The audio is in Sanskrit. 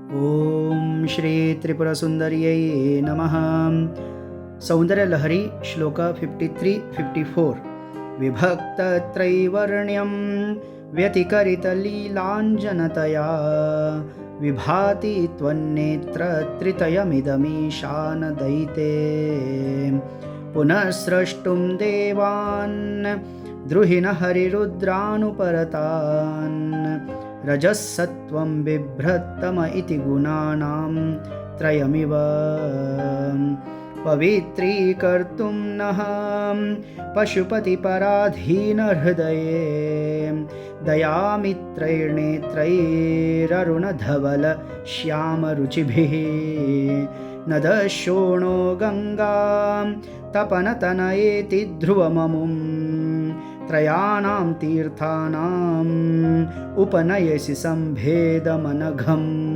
ओम श्री त्रिपुरसुंदर्यै नमः. सौंदर्यलहरी श्लोक 53-54. विभक्तत्रैवर्ण्यं व्यतिकरितलीलाञ्जनतया विभाति त्वन्नेत्रत्रितयमिदमीशानदयिते. पुनः स्रष्टुं देवान् द्रुहिण हरिरुद्रानुपरतान् रजःसत्त्वं बिभ्रत्तम इति गुणानां त्रयमिव. पवित्रीकर्तुं नः पशुपतिपराधीनहृदये दयामित्रैर्नेत्रैररुणधवल श्यामरुचिभिः. न दशोणो गङ्गां तपनतनयेति ध्रुवममुं त्रयाणां तीर्थानाम् उपनयसि सम्भेदमनघम्.